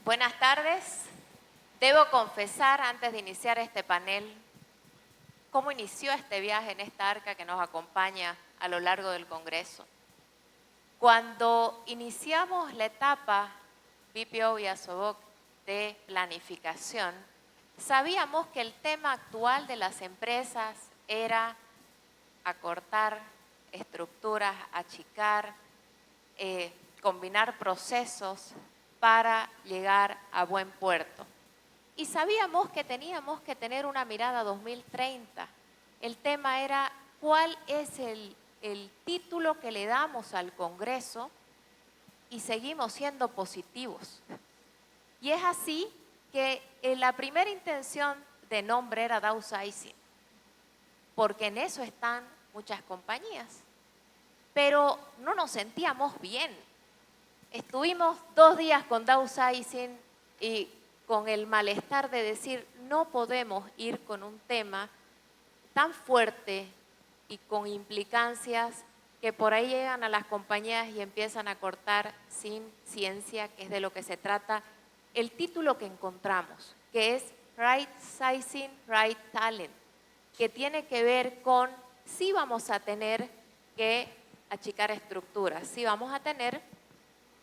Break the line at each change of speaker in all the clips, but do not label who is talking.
Buenas tardes. Debo confesar, antes de iniciar este panel, cómo inició este viaje en esta arca que nos acompaña a lo largo del Congreso. Cuando iniciamos la etapa BPO y ASOBOC de planificación, sabíamos que el tema actual de las empresas era acortar estructuras, achicar, combinar procesos para llegar a buen puerto. Y sabíamos que teníamos que tener una mirada 2030. El tema era cuál es el título que le damos al Congreso y seguimos siendo positivos. Y es así que la primera intención de nombre era downsizing, porque en eso están muchas compañías. Pero no nos sentíamos bien. Estuvimos 2 días con downsizing y con el malestar de decir no podemos ir con un tema tan fuerte y con implicancias que por ahí llegan a las compañías y empiezan a cortar sin ciencia, que es de lo que se trata el título que encontramos, que es Right Sizing, Right Talent, que tiene que ver con si vamos a tener que achicar estructuras, si vamos a tener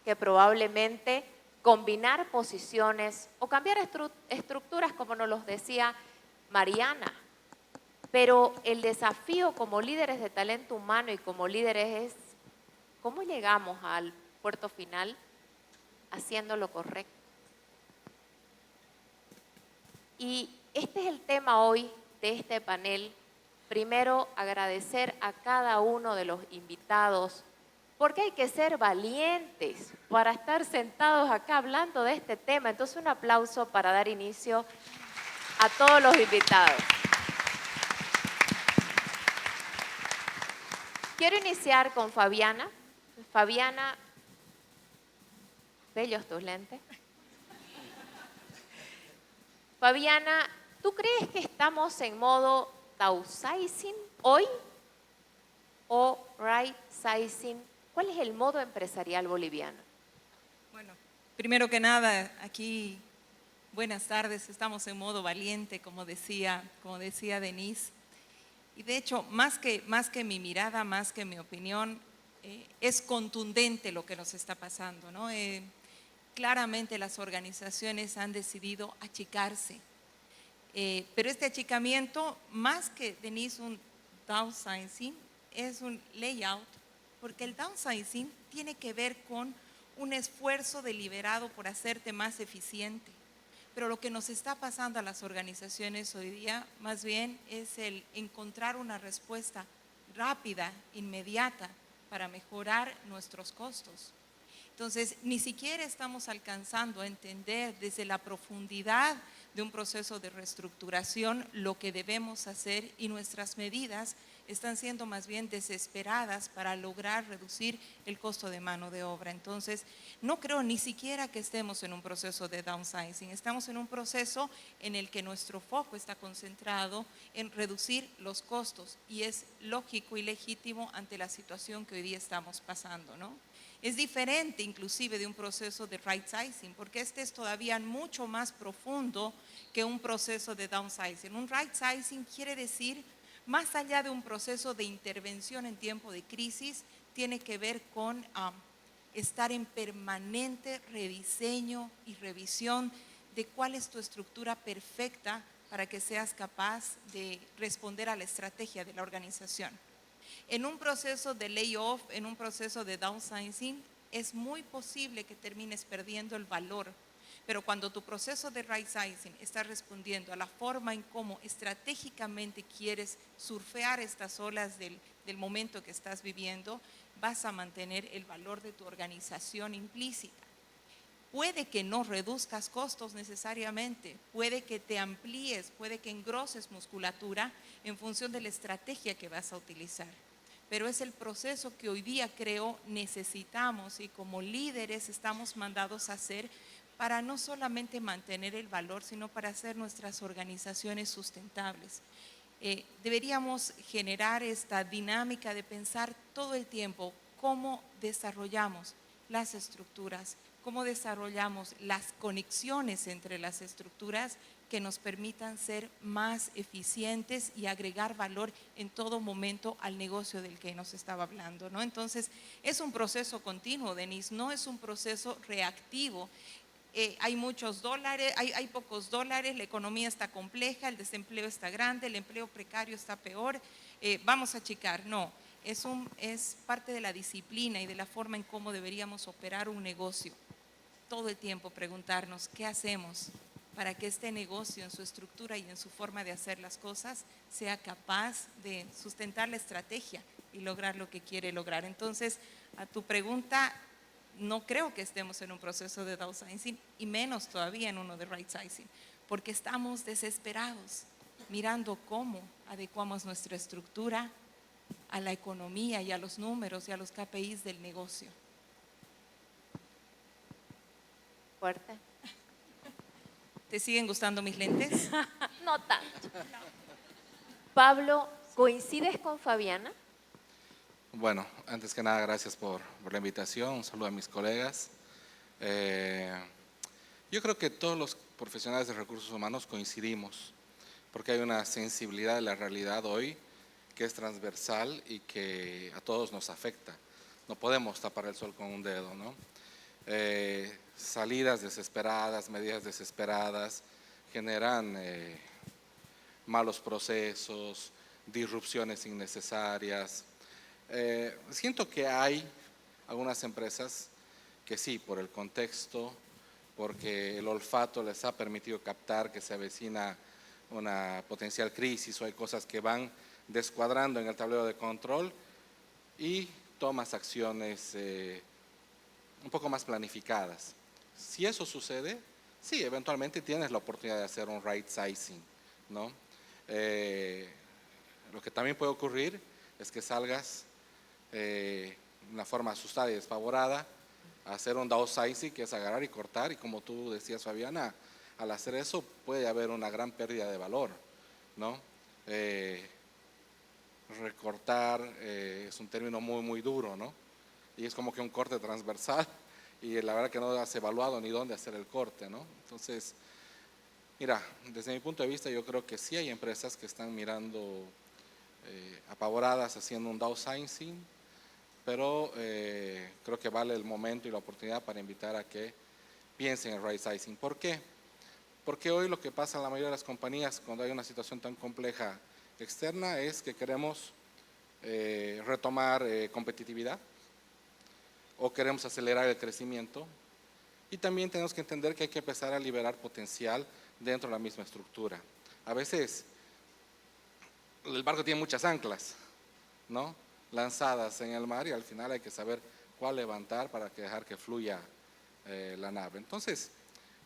que probablemente combinar posiciones o cambiar estructuras, como nos los decía Mariana. Pero el desafío como líderes de talento humano y como líderes es cómo llegamos al puerto final haciendo lo correcto. Y este es el tema hoy de este panel. Primero, agradecer a cada uno de los invitados, porque hay que ser valientes para estar sentados acá hablando de este tema. Entonces, un aplauso para dar inicio a todos los invitados. Quiero iniciar con Fabiana. Fabiana, bellos tus lentes. Fabiana, ¿tú crees que estamos en modo downsizing hoy o right sizing? ¿Cuál es el modo empresarial boliviano?
Bueno, primero que nada, aquí, buenas tardes, estamos en modo valiente, como decía Denise. Y de hecho, más que mi mirada, más que mi opinión, es contundente lo que nos está pasando, ¿no? Claramente las organizaciones han decidido achicarse, pero este achicamiento, más que Denise un downsizing, es un layout, porque el downsizing tiene que ver con un esfuerzo deliberado por hacerte más eficiente. Pero lo que nos está pasando a las organizaciones hoy día, más bien, es el encontrar una respuesta rápida, inmediata, para mejorar nuestros costos. Entonces, ni siquiera estamos alcanzando a entender desde la profundidad de un proceso de reestructuración lo que debemos hacer, y nuestras medidas están siendo más bien desesperadas para lograr reducir el costo de mano de obra. Entonces, no creo ni siquiera que estemos en un proceso de downsizing, estamos en un proceso en el que nuestro foco está concentrado en reducir los costos, y es lógico y legítimo ante la situación que hoy día estamos pasando, ¿no? Es diferente inclusive de un proceso de right sizing, porque este es todavía mucho más profundo que un proceso de downsizing. Un right sizing quiere decir, más allá de un proceso de intervención en tiempo de crisis, tiene que ver con estar en permanente rediseño y revisión de cuál es tu estructura perfecta para que seas capaz de responder a la estrategia de la organización. En un proceso de layoff, en un proceso de downsizing, es muy posible que termines perdiendo el valor. Pero cuando tu proceso de right sizing está respondiendo a la forma en cómo estratégicamente quieres surfear estas olas del momento que estás viviendo, vas a mantener el valor de tu organización implícita. Puede que no reduzcas costos necesariamente, puede que te amplíes, puede que engroses musculatura en función de la estrategia que vas a utilizar. Pero es el proceso que hoy día creo necesitamos, y como líderes estamos mandados a hacer, para no solamente mantener el valor, sino para hacer nuestras organizaciones sustentables. Deberíamos generar esta dinámica de pensar todo el tiempo cómo desarrollamos las estructuras, cómo desarrollamos las conexiones entre las estructuras que nos permitan ser más eficientes y agregar valor en todo momento al negocio del que nos estaba hablando, ¿no? Entonces, es un proceso continuo, Denise, no es un proceso reactivo. Hay muchos dólares, hay pocos dólares, la economía está compleja, el desempleo está grande, el empleo precario está peor, vamos a achicar. No, es parte de la disciplina y de la forma en cómo deberíamos operar un negocio. Todo el tiempo preguntarnos qué hacemos para que este negocio en su estructura y en su forma de hacer las cosas sea capaz de sustentar la estrategia y lograr lo que quiere lograr. Entonces, a tu pregunta, no creo que estemos en un proceso de downsizing y menos todavía en uno de right sizing, porque estamos desesperados mirando cómo adecuamos nuestra estructura a la economía y a los números y a los KPIs del negocio.
Fuerte.
¿Te siguen gustando mis lentes?
No tanto. Pablo, ¿coincides con Fabiana?
Bueno, antes que nada, gracias por la invitación. Un saludo a mis colegas. Yo creo que todos los profesionales de recursos humanos coincidimos, porque hay una sensibilidad de la realidad hoy que es transversal y que a todos nos afecta. No podemos tapar el sol con un dedo, ¿no? Salidas desesperadas, medidas desesperadas, generan malos procesos, disrupciones innecesarias. Siento que hay algunas empresas que sí, por el contexto, porque el olfato les ha permitido captar que se avecina una potencial crisis o hay cosas que van descuadrando en el tablero de control y tomas acciones un poco más planificadas. Si eso sucede, sí, eventualmente tienes la oportunidad de hacer un right sizing, ¿no? Lo que también puede ocurrir es que salgas de una forma asustada y desfavorada a hacer un downsizing, que es agarrar y cortar, y como tú decías, Fabiana, al hacer eso puede haber una gran pérdida de valor, ¿no? Recortar es un término muy, muy duro, ¿no? Y es como que un corte transversal y la verdad que no has evaluado ni dónde hacer el corte, ¿no? Entonces, mira, desde mi punto de vista yo creo que sí hay empresas que están mirando apavoradas haciendo un downsizing, pero creo que vale el momento y la oportunidad para invitar a que piensen en right sizing. ¿Por qué? Porque hoy lo que pasa en la mayoría de las compañías cuando hay una situación tan compleja externa es que queremos retomar competitividad o queremos acelerar el crecimiento y también tenemos que entender que hay que empezar a liberar potencial dentro de la misma estructura. A veces el barco tiene muchas anclas, ¿no?, lanzadas en el mar y al final hay que saber cuál levantar para dejar que fluya la nave. Entonces,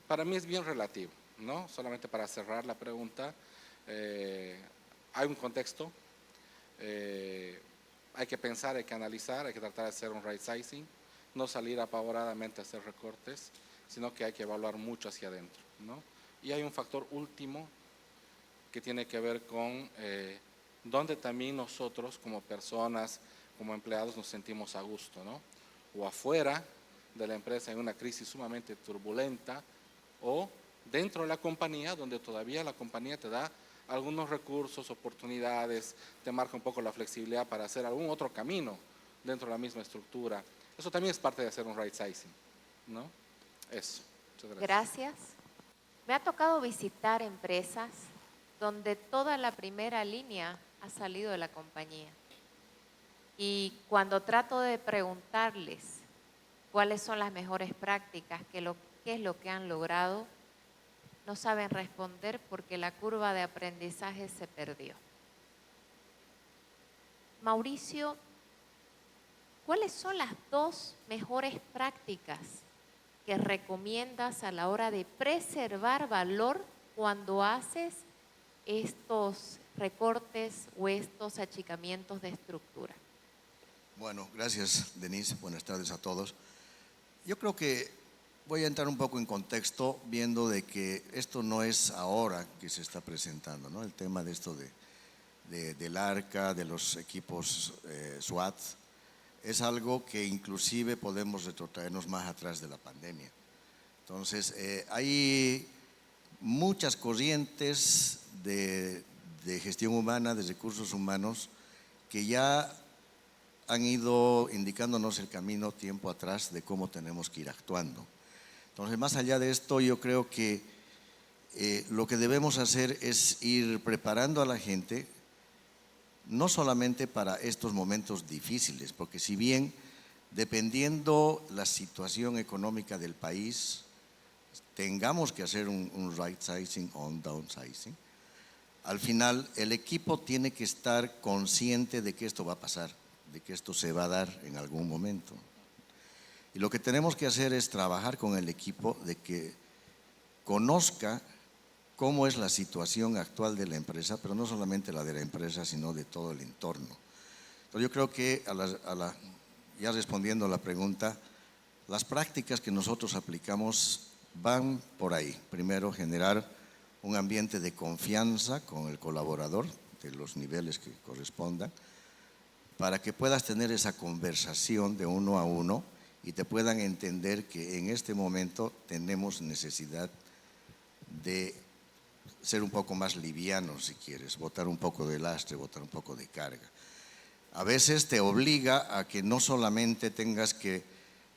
para mí es bien relativo, ¿no? Solamente para cerrar la pregunta, hay un contexto, hay que pensar, hay que analizar, hay que tratar de hacer un right sizing, no salir apavoradamente a hacer recortes, sino que hay que evaluar mucho hacia adentro, ¿no? Y hay un factor último que tiene que ver con donde también nosotros como personas, como empleados nos sentimos a gusto, ¿no? O afuera de la empresa en una crisis sumamente turbulenta o dentro de la compañía donde todavía la compañía te da algunos recursos, oportunidades, te marca un poco la flexibilidad para hacer algún otro camino dentro de la misma estructura. Eso también es parte de hacer un right sizing, ¿no? Eso. Muchas gracias.
Gracias. Me ha tocado visitar empresas donde toda la primera línea ha salido de la compañía. Y cuando trato de preguntarles cuáles son las mejores prácticas, qué es lo que han logrado, no saben responder porque la curva de aprendizaje se perdió. Mauricio, ¿cuáles son las 2 mejores prácticas que recomiendas a la hora de preservar valor cuando haces estos recortes o estos achicamientos de estructura?
Bueno, gracias, Denise. Buenas tardes a todos. Yo creo que voy a entrar un poco en contexto viendo de que esto no es ahora que se está presentando, ¿no? El tema de esto del ARCA, de los equipos SWAT. es algo que inclusive podemos retrotraernos más atrás de la pandemia. Entonces, hay muchas corrientes de gestión humana, de recursos humanos, que ya han ido indicándonos el camino tiempo atrás de cómo tenemos que ir actuando. Entonces, más allá de esto, yo creo que lo que debemos hacer es ir preparando a la gente, no solamente para estos momentos difíciles, porque si bien dependiendo la situación económica del país, tengamos que hacer un right sizing o un downsizing, al final el equipo tiene que estar consciente de que esto va a pasar, de que esto se va a dar en algún momento. Y lo que tenemos que hacer es trabajar con el equipo de que conozca cómo es la situación actual de la empresa, pero no solamente la de la empresa, sino de todo el entorno. Entonces yo creo que ya respondiendo a la pregunta, las prácticas que nosotros aplicamos van por ahí. Primero, generar un ambiente de confianza con el colaborador de los niveles que correspondan, para que puedas tener esa conversación de uno a uno y te puedan entender que en este momento tenemos necesidad de ser un poco más livianos, si quieres, botar un poco de lastre, botar un poco de carga. A veces te obliga a que no solamente tengas que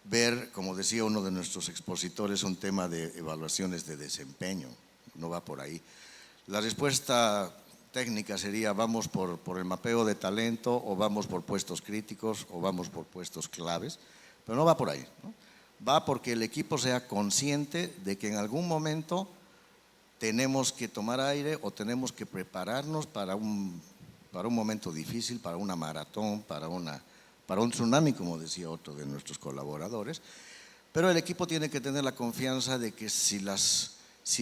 ver, como decía uno de nuestros expositores, un tema de evaluaciones de desempeño, no va por ahí. La respuesta técnica sería vamos por el mapeo de talento, o vamos por puestos críticos, o vamos por puestos claves, pero no va por ahí, ¿no? Va porque el equipo sea consciente de que en algún momento tenemos que tomar aire o tenemos que prepararnos para un momento difícil, para una maratón, para un tsunami, como decía otro de nuestros colaboradores. Pero el equipo tiene que tener la confianza de que si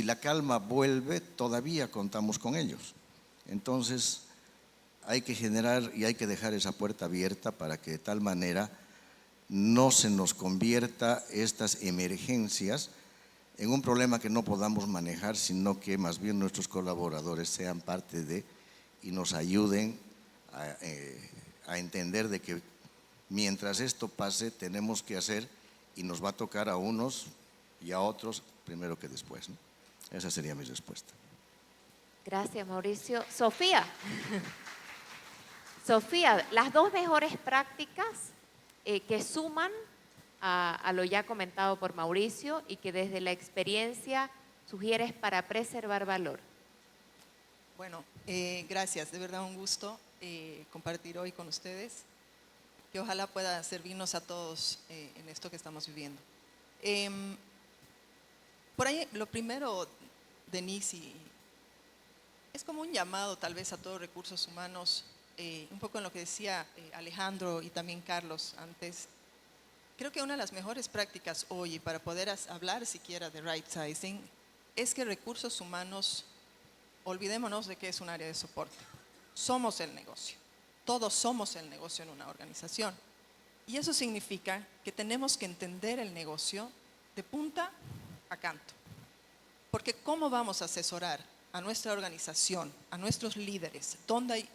la calma vuelve, todavía contamos con ellos. Entonces, hay que generar y hay que dejar esa puerta abierta para que de tal manera no se nos convierta estas emergencias en un problema que no podamos manejar, sino que más bien nuestros colaboradores sean parte de y nos ayuden a entender de que mientras esto pase tenemos que hacer y nos va a tocar a unos y a otros primero que después, ¿no? Esa sería mi respuesta.
Gracias, Mauricio. Sofía. Sofía, las dos mejores prácticas que suman a lo ya comentado por Mauricio y que desde la experiencia sugieres para preservar valor.
Bueno, gracias, de verdad un gusto compartir hoy con ustedes, que ojalá pueda servirnos a todos en esto que estamos viviendo. Por ahí, lo primero, Denise, es como un llamado tal vez a todos recursos humanos, un poco en lo que decía Alejandro y también Carlos antes. Creo que una de las mejores prácticas hoy para poder hablar siquiera de right sizing es que recursos humanos, olvidémonos de que es un área de soporte. Somos el negocio. Todos somos el negocio en una organización. Y eso significa que tenemos que entender el negocio de punta a canto. Porque ¿cómo vamos a asesorar a nuestra organización, a nuestros líderes? ¿Dónde hay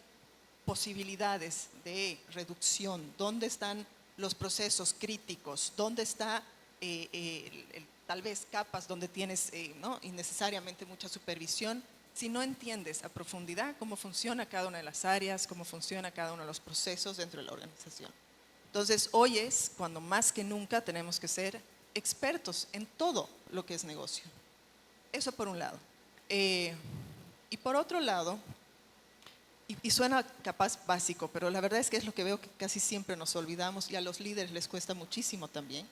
posibilidades de reducción? ¿Dónde están los procesos críticos? ¿Dónde está tal vez capas donde tienes ¿no? innecesariamente mucha supervisión? Si no entiendes a profundidad cómo funciona cada una de las áreas, cómo funciona cada uno de los procesos dentro de la organización. Entonces, hoy es cuando más que nunca tenemos que ser expertos en todo lo que es negocio. Eso por un lado. Y por otro lado, y suena capaz básico, pero la verdad es que es lo que veo que casi siempre nos olvidamos y a los líderes les cuesta muchísimo también,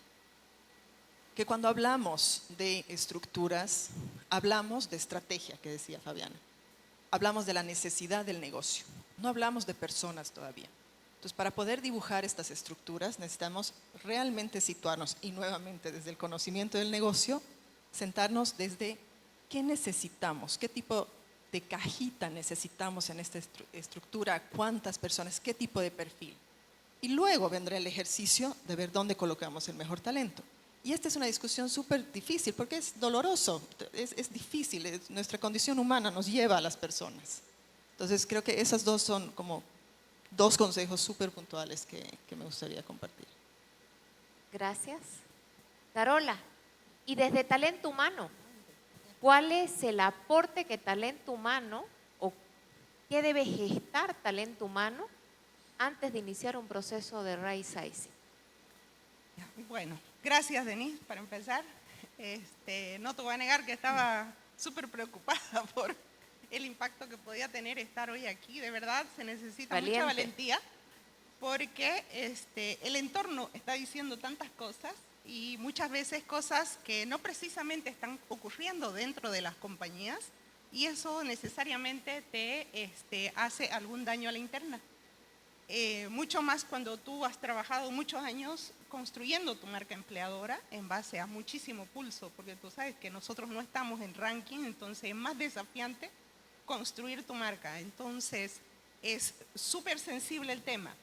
que cuando hablamos de estructuras, hablamos de estrategia, que decía Fabiana. Hablamos de la necesidad del negocio, no hablamos de personas todavía. Entonces, para poder dibujar estas estructuras necesitamos realmente situarnos y nuevamente desde el conocimiento del negocio, sentarnos desde qué necesitamos, qué tipo de cajita necesitamos en esta estructura, cuántas personas, qué tipo de perfil. Y luego vendrá el ejercicio de ver dónde colocamos el mejor talento. Y esta es una discusión súper difícil porque es doloroso, es difícil, nuestra condición humana nos lleva a las personas. Entonces creo que esas dos son como dos consejos súper puntuales que me gustaría compartir.
Gracias. Carola, y desde Talento Humano, ¿cuál es el aporte que Talento Humano o qué debe gestar Talento Humano antes de iniciar un proceso de right sizing?
Bueno, gracias Denise, para empezar. No te voy a negar que estaba súper preocupada por el impacto que podía tener estar hoy aquí. De verdad, se necesita mucha valentía porque el entorno está diciendo tantas cosas y muchas veces cosas que no precisamente están ocurriendo dentro de las compañías y eso necesariamente te hace algún daño a la interna. Mucho más cuando tú has trabajado muchos años construyendo tu marca empleadora en base a muchísimo pulso, porque tú sabes que nosotros no estamos en ranking, entonces es más desafiante construir tu marca. Entonces es súper sensible el tema.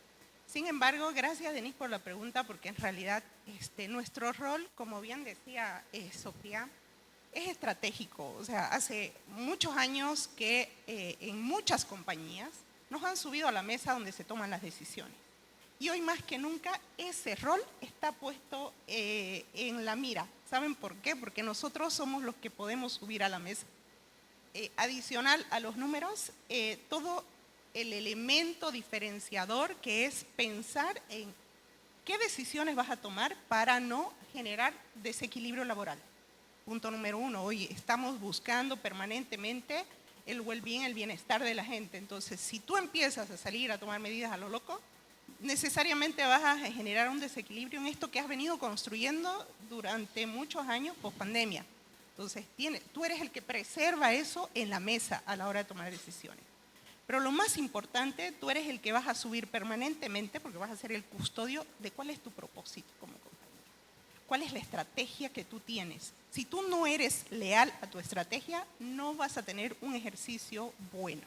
Sin embargo, gracias Denise por la pregunta, porque en realidad nuestro rol, como bien decía Sofía, es estratégico. O sea, hace muchos años que en muchas compañías nos han subido a la mesa donde se toman las decisiones. Y hoy más que nunca ese rol está puesto en la mira. ¿Saben por qué? Porque nosotros somos los que podemos subir a la mesa. Adicional a los números, todo el elemento diferenciador que es pensar en qué decisiones vas a tomar para no generar desequilibrio laboral. Punto número 1, hoy estamos buscando permanentemente el well-being, el bienestar de la gente. Entonces, si tú empiezas a salir a tomar medidas a lo loco, necesariamente vas a generar un desequilibrio en esto que has venido construyendo durante muchos años post pandemia. Entonces, tú eres el que preserva eso en la mesa a la hora de tomar decisiones. Pero lo más importante, tú eres el que vas a subir permanentemente, porque vas a ser el custodio de cuál es tu propósito como compañía. ¿Cuál es la estrategia que tú tienes? Si tú no eres leal a tu estrategia, no vas a tener un ejercicio bueno.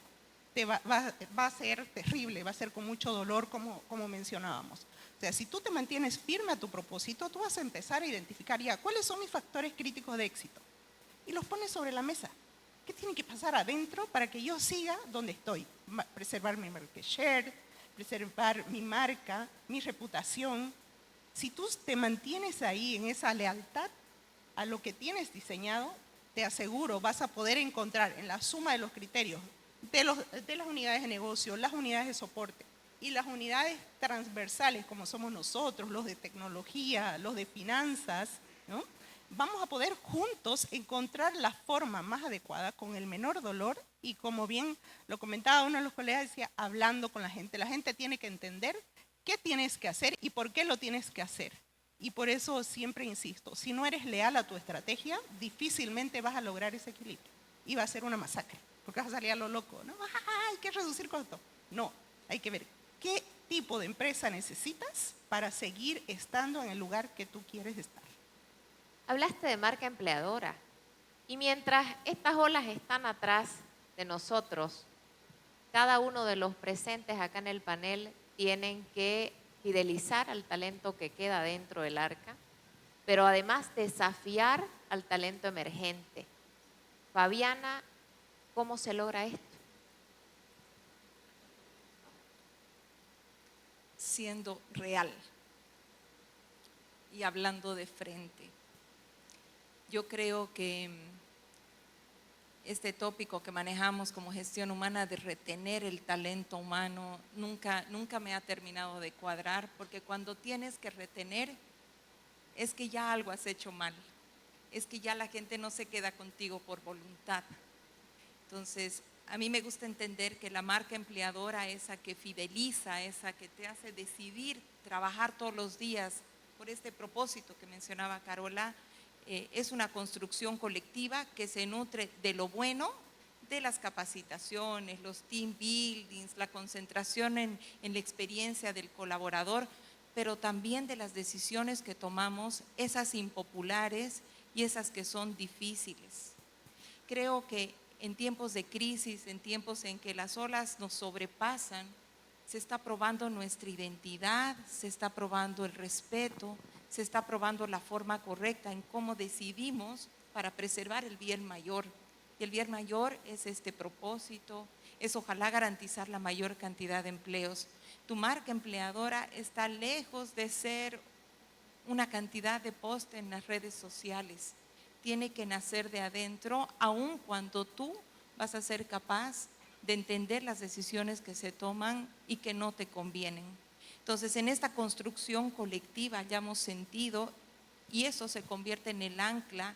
Va a ser terrible, va a ser con mucho dolor, como mencionábamos. O sea, si tú te mantienes firme a tu propósito, tú vas a empezar a identificar ya cuáles son mis factores críticos de éxito. Y los pones sobre la mesa. ¿Qué tiene que pasar adentro para que yo siga donde estoy? Preservar mi market share, preservar mi marca, mi reputación. Si tú te mantienes ahí en esa lealtad a lo que tienes diseñado, te aseguro vas a poder encontrar en la suma de los criterios de las unidades de negocio, las unidades de soporte y las unidades transversales como somos nosotros, los de tecnología, los de finanzas, ¿no? Vamos a poder juntos encontrar la forma más adecuada con el menor dolor y como bien lo comentaba uno de los colegas, decía, hablando con la gente. La gente tiene que entender qué tienes que hacer y por qué lo tienes que hacer. Y por eso siempre insisto, si no eres leal a tu estrategia, difícilmente vas a lograr ese equilibrio. Y va a ser una masacre, porque vas a salir a lo loco, ¿no? Hay que reducir costos. No, hay que ver qué tipo de empresa necesitas para seguir estando en el lugar que tú quieres estar.
Hablaste de marca empleadora y mientras estas olas están atrás de nosotros, cada uno de los presentes acá en el panel tienen que fidelizar al talento que queda dentro del arca, pero además desafiar al talento emergente. Fabiana, ¿cómo se logra esto?
Siendo real y hablando de frente. Yo creo que este tópico que manejamos como gestión humana de retener el talento humano nunca me ha terminado de cuadrar, porque cuando tienes que retener es que ya algo has hecho mal, es que ya la gente no se queda contigo por voluntad. Entonces, a mí me gusta entender que la marca empleadora, esa que fideliza, esa que te hace decidir trabajar todos los días por este propósito que mencionaba Carola, es una construcción colectiva que se nutre de lo bueno, de las capacitaciones, los team buildings, la concentración en la experiencia del colaborador, pero también de las decisiones que tomamos, esas impopulares y esas que son difíciles. Creo que en tiempos de crisis, en tiempos en que las olas nos sobrepasan, se está probando nuestra identidad, se está probando el respeto, se está probando la forma correcta en cómo decidimos para preservar el bien mayor. Y el bien mayor es este propósito, es ojalá garantizar la mayor cantidad de empleos. Tu marca empleadora está lejos de ser una cantidad de post en las redes sociales. Tiene que nacer de adentro, aun cuando tú vas a ser capaz de entender las decisiones que se toman y que no te convienen. Entonces, en esta construcción colectiva hayamos sentido, y eso se convierte en el ancla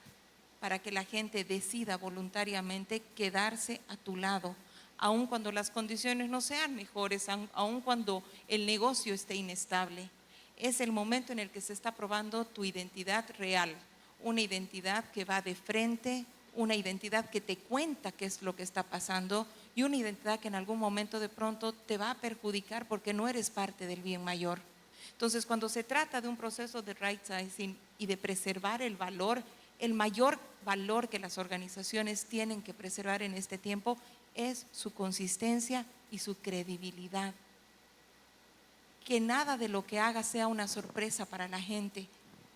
para que la gente decida voluntariamente quedarse a tu lado, aun cuando las condiciones no sean mejores, aun cuando el negocio esté inestable. Es el momento en el que se está probando tu identidad real, una identidad que va de frente, una identidad que te cuenta qué es lo que está pasando y una identidad que en algún momento de pronto te va a perjudicar porque no eres parte del bien mayor. Entonces, cuando se trata de un proceso de right sizing y de preservar el valor, el mayor valor que las organizaciones tienen que preservar en este tiempo es su consistencia y su credibilidad. Que nada de lo que haga sea una sorpresa para la gente,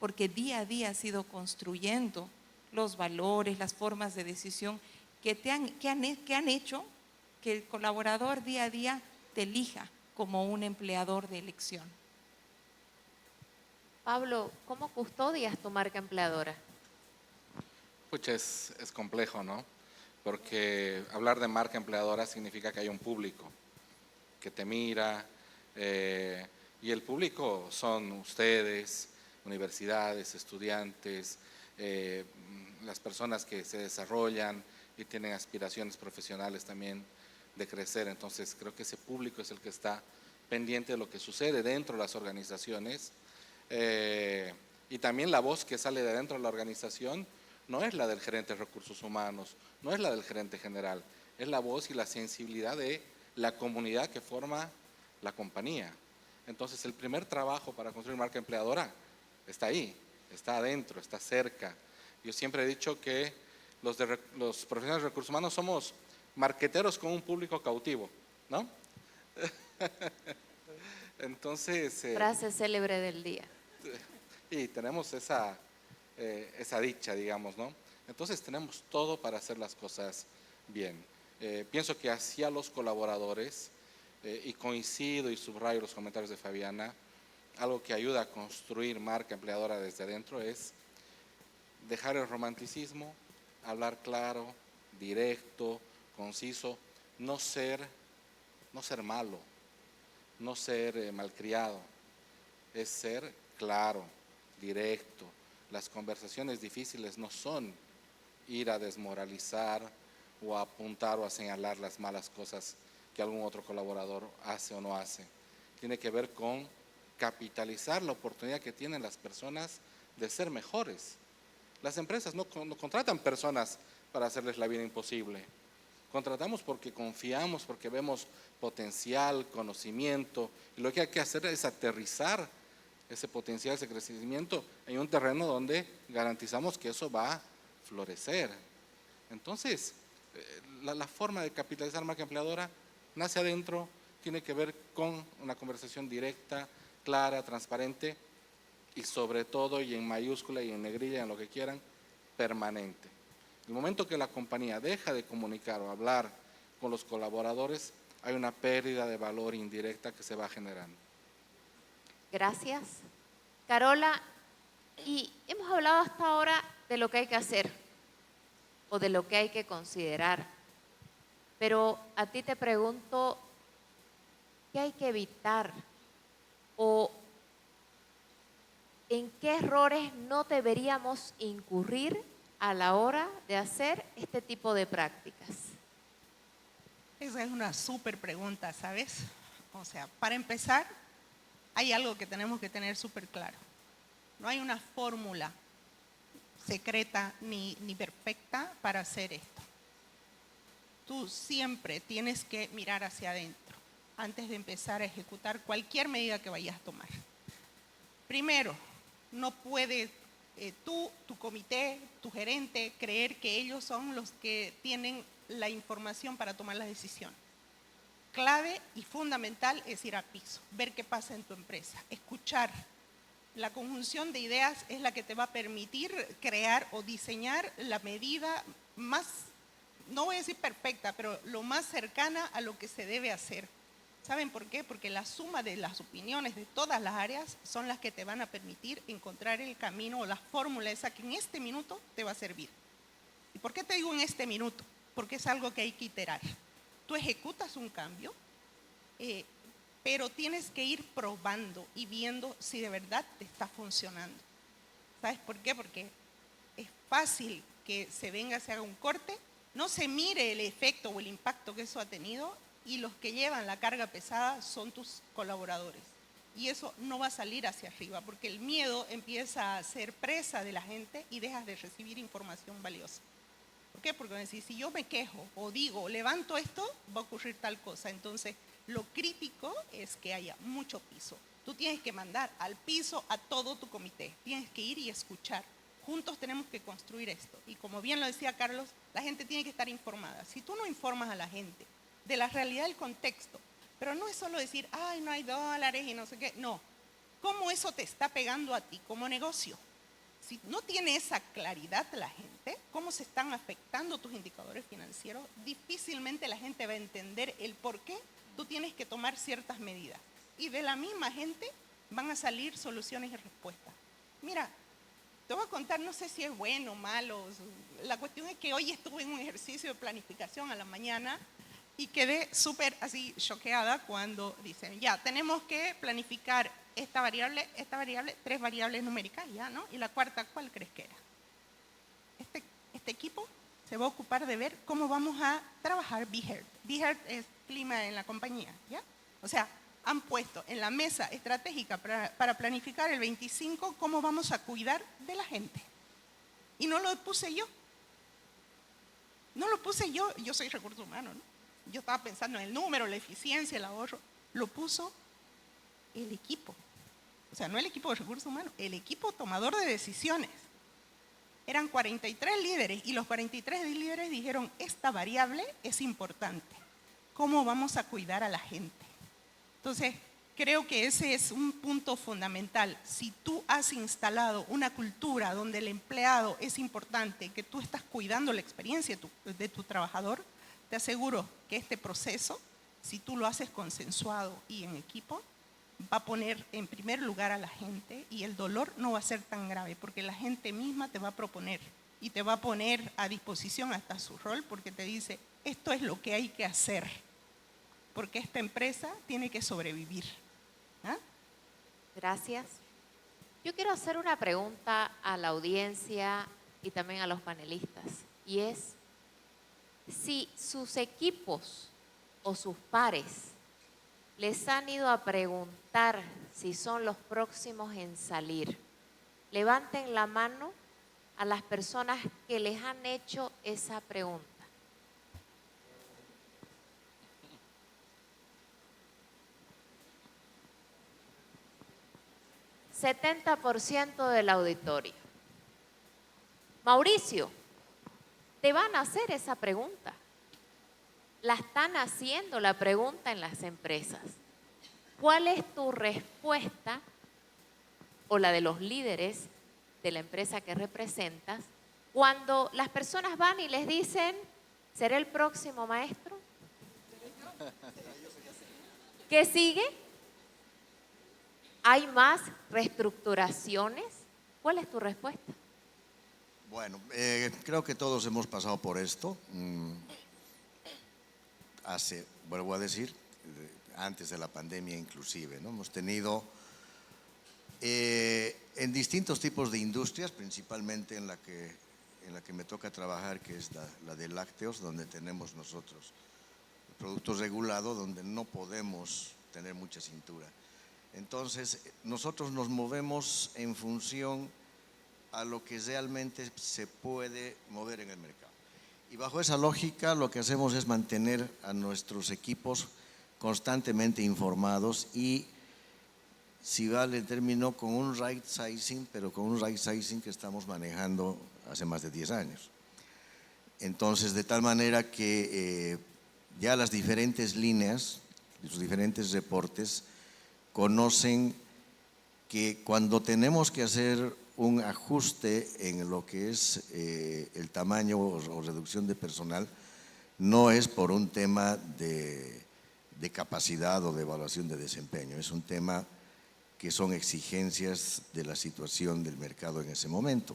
porque día a día has ido construyendo los valores, las formas de decisión que han hecho que el colaborador día a día te elija como un empleador de elección.
Pablo, ¿cómo custodias tu marca empleadora?
Pucha, es complejo, ¿no? Porque hablar de marca empleadora significa que hay un público que te mira, y el público son ustedes, universidades, estudiantes, las personas que se desarrollan y tienen aspiraciones profesionales también de crecer. Entonces creo que ese público es el que está pendiente de lo que sucede dentro de las organizaciones, y también la voz que sale de dentro de la organización no es la del gerente de recursos humanos, no es la del gerente general, es la voz y la sensibilidad de la comunidad que forma la compañía. Entonces el primer trabajo para construir marca empleadora está ahí, está adentro, está cerca. Yo siempre he dicho que los profesionales de recursos humanos somos marqueteros con un público cautivo, ¿no? Entonces…
Frase célebre del día.
y tenemos esa dicha, digamos, ¿no? Entonces tenemos todo para hacer las cosas bien. Pienso que hacia los colaboradores, y coincido y subrayo los comentarios de Fabiana, algo que ayuda a construir marca empleadora desde adentro es dejar el romanticismo, hablar claro, directo, conciso, no ser malo, no ser malcriado, es ser claro, directo. Las conversaciones difíciles no son ir a desmoralizar o a apuntar o a señalar las malas cosas que algún otro colaborador hace o no hace. Tiene que ver con capitalizar la oportunidad que tienen las personas de ser mejores. Las empresas no contratan personas para hacerles la vida imposible. Contratamos porque confiamos, porque vemos potencial, conocimiento, y lo que hay que hacer es aterrizar ese potencial, ese crecimiento en un terreno donde garantizamos que eso va a florecer. Entonces, la forma de capitalizar marca empleadora nace adentro, tiene que ver con una conversación directa, clara, transparente y sobre todo, y en mayúscula y en negrilla, en lo que quieran, permanente. El momento que la compañía deja de comunicar o hablar con los colaboradores, hay una pérdida de valor indirecta que se va generando.
Gracias. Carola, y hemos hablado hasta ahora de lo que hay que hacer o de lo que hay que considerar, pero a ti te pregunto, ¿qué hay que evitar o en qué errores no deberíamos incurrir a la hora de hacer este tipo de prácticas?
Esa es una súper pregunta, ¿sabes? O sea, para empezar, hay algo que tenemos que tener súper claro. No hay una fórmula secreta ni perfecta para hacer esto. Tú siempre tienes que mirar hacia adentro antes de empezar a ejecutar cualquier medida que vayas a tomar. Primero, no puedes tú, tu comité, tu gerente, creer que ellos son los que tienen la información para tomar la decisión. Clave y fundamental es ir al piso, ver qué pasa en tu empresa, escuchar. La conjunción de ideas es la que te va a permitir crear o diseñar la medida más no voy a decir perfecta, pero lo más cercana a lo que se debe hacer. ¿Saben por qué? Porque la suma de las opiniones de todas las áreas son las que te van a permitir encontrar el camino o la fórmula esa que en este minuto te va a servir. ¿Y por qué te digo en este minuto? Porque es algo que hay que iterar. Tú ejecutas un cambio, pero tienes que ir probando y viendo si de verdad te está funcionando. ¿Sabes por qué? Porque es fácil que se venga, se haga un corte, no se mire el efecto o el impacto que eso ha tenido, y los que llevan la carga pesada son tus colaboradores. Y eso no va a salir hacia arriba, porque el miedo empieza a ser presa de la gente y dejas de recibir información valiosa. ¿Por qué? Porque si yo me quejo o digo, levanto esto, va a ocurrir tal cosa. Entonces, lo crítico es que haya mucho piso. Tú tienes que mandar al piso a todo tu comité. Tienes que ir y escuchar. Juntos tenemos que construir esto. Y como bien lo decía Carlos, la gente tiene que estar informada. Si tú no informas a la gente de la realidad del contexto, pero no es solo decir, ay, no hay dólares y no sé qué. No. ¿Cómo eso te está pegando a ti como negocio? Si no tiene esa claridad la gente, cómo se están afectando tus indicadores financieros, difícilmente la gente va a entender el por qué tú tienes que tomar ciertas medidas. Y de la misma gente van a salir soluciones y respuestas. Mira, te voy a contar, no sé si es bueno o malo. La cuestión es que hoy estuve en un ejercicio de planificación a la mañana y quedé súper así choqueada cuando dicen, ya, tenemos que planificar esta variable, 3 variables numéricas, ya, ¿no? Y la cuarta, ¿cuál crees que era? Este equipo se va a ocupar de ver cómo vamos a trabajar BeHeard. BeHeard es clima en la compañía, ¿ya? O sea, han puesto en la mesa estratégica para planificar el 25 cómo vamos a cuidar de la gente. Y no lo puse yo. No lo puse yo soy recursos humanos, ¿no? Yo estaba pensando en el número, la eficiencia, el ahorro. Lo puso el equipo. O sea, no el equipo de recursos humanos, el equipo tomador de decisiones. Eran 43 líderes y los 43 líderes dijeron, esta variable es importante. ¿Cómo vamos a cuidar a la gente? Entonces, creo que ese es un punto fundamental. Si tú has instalado una cultura donde el empleado es importante, que tú estás cuidando la experiencia de tu trabajador, te aseguro que este proceso, si tú lo haces consensuado y en equipo, va a poner en primer lugar a la gente y el dolor no va a ser tan grave porque la gente misma te va a proponer y te va a poner a disposición hasta su rol porque te dice, esto es lo que hay que hacer porque esta empresa tiene que sobrevivir. ¿Ah?
Gracias. Yo quiero hacer una pregunta a la audiencia y también a los panelistas y es, si sus equipos o sus pares les han ido a preguntar si son los próximos en salir, levanten la mano a las personas que les han hecho esa pregunta. ...70% del auditorio. Mauricio, te van a hacer esa pregunta. La están haciendo la pregunta en las empresas. ¿Cuál es tu respuesta o la de los líderes de la empresa que representas cuando las personas van y les dicen, ¿seré el próximo maestro? ¿Qué sigue? ¿Hay más reestructuraciones? ¿Cuál es tu respuesta?
Bueno, creo que todos hemos pasado por esto. Vuelvo a decir, antes de la pandemia inclusive, ¿no? Hemos tenido en distintos tipos de industrias, principalmente en la que me toca trabajar, que es la de lácteos, donde tenemos nosotros productos regulados, donde no podemos tener mucha cintura. Entonces, nosotros nos movemos en función a lo que realmente se puede mover en el mercado. Y bajo esa lógica, lo que hacemos es mantener a nuestros equipos constantemente informados y, si vale el término, con un right sizing, pero con un right sizing que estamos manejando hace más de 10 años. Entonces, de tal manera que ya las diferentes líneas, los diferentes reportes, conocen que cuando tenemos que hacer un ajuste en lo que es el tamaño o reducción de personal, no es por un tema de capacidad o de evaluación de desempeño, es un tema que son exigencias de la situación del mercado en ese momento.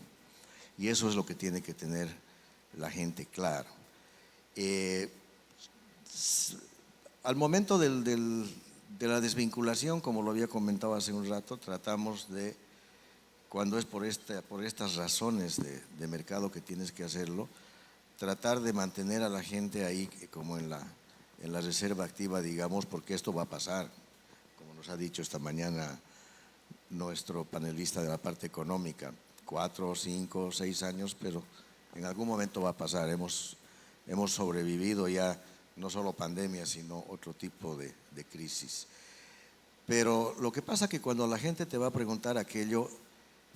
Y eso es lo que tiene que tener la gente claro. Al momento de la desvinculación, como lo había comentado hace un rato, tratamos de, cuando es por estas razones de mercado que tienes que hacerlo, tratar de mantener a la gente ahí como en la reserva activa, digamos, porque esto va a pasar, como nos ha dicho esta mañana nuestro panelista de la parte económica, 4, 5, 6 años, pero en algún momento va a pasar. Hemos sobrevivido ya no solo pandemia, sino otro tipo de crisis. Pero lo que pasa que cuando la gente te va a preguntar aquello,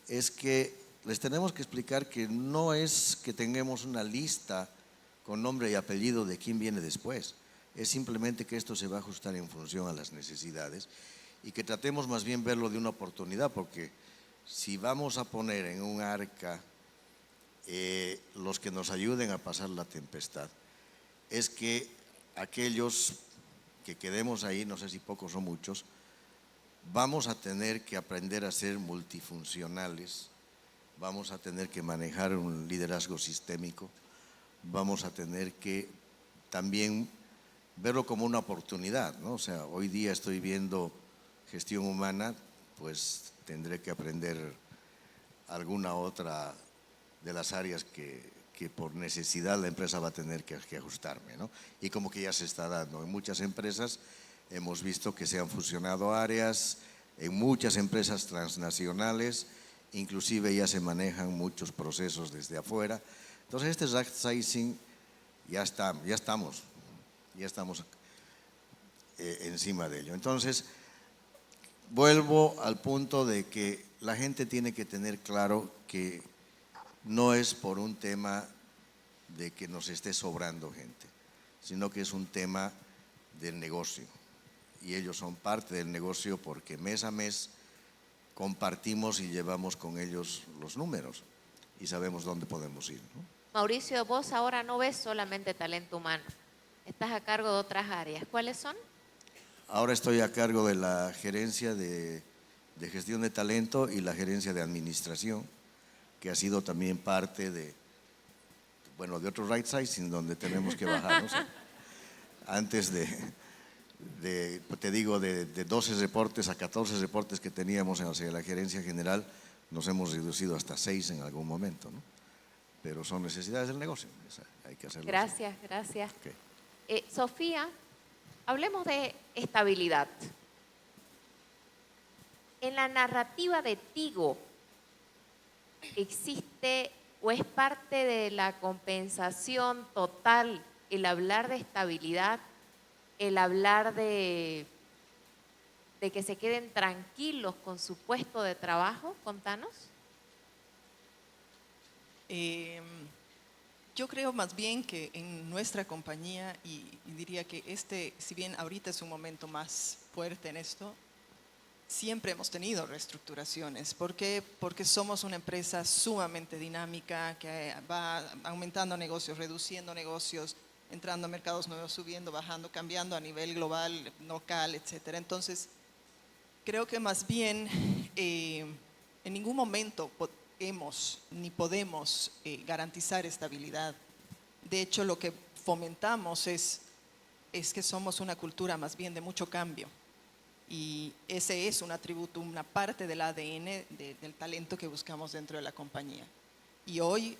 es que les tenemos que explicar que no es que tengamos una lista con nombre y apellido de quién viene después. Es simplemente que esto se va a ajustar en función a las necesidades y que tratemos más bien verlo de una oportunidad, porque si vamos a poner en un arca los que nos ayuden a pasar la tempestad, es que aquellos que quedemos ahí, no sé si pocos o muchos, vamos a tener que aprender a ser multifuncionales, vamos a tener que manejar un liderazgo sistémico, vamos a tener que también verlo como una oportunidad, ¿no? O sea, hoy día estoy viendo gestión humana, pues tendré que aprender alguna otra de las áreas que por necesidad la empresa va a tener que ajustarme, ¿no? Y como que ya se está dando. En muchas empresas hemos visto que se han fusionado áreas, en muchas empresas transnacionales, inclusive ya se manejan muchos procesos desde afuera. Entonces este right sizing ya estamos encima de ello. Entonces, vuelvo al punto de que la gente tiene que tener claro que no es por un tema de que nos esté sobrando gente, sino que es un tema del negocio. Y ellos son parte del negocio porque mes a mes compartimos y llevamos con ellos los números y sabemos dónde podemos ir, ¿no?
Mauricio, vos ahora no ves solamente talento humano, estás a cargo de otras áreas. ¿Cuáles son?
Ahora estoy a cargo de la gerencia de gestión de talento y la gerencia de administración, que ha sido también parte de otro right sizing donde tenemos que bajarnos. Antes te digo, de 12 reportes a 14 reportes que teníamos en la gerencia general, nos hemos reducido hasta 6 en algún momento, ¿no? Pero son necesidades del negocio, hay que hacerlo.
Gracias, gracias.
Okay.
Sofía, hablemos de estabilidad. En la narrativa de Tigo, ¿existe o es parte de la compensación total el hablar de estabilidad, el hablar de que se queden tranquilos con su puesto de trabajo? Contanos.
Yo creo más bien que en nuestra compañía, y diría que si bien ahorita es un momento más fuerte en esto, siempre hemos tenido reestructuraciones. ¿Por qué? Porque somos una empresa sumamente dinámica que va aumentando negocios, reduciendo negocios, entrando a mercados nuevos, subiendo, bajando, cambiando a nivel global, local, etcétera. Entonces, creo que más bien en ningún momento ni podemos garantizar estabilidad. De hecho, lo que fomentamos es que somos una cultura más bien de mucho cambio. Y ese es un atributo, una parte del ADN del talento que buscamos dentro de la compañía. Y hoy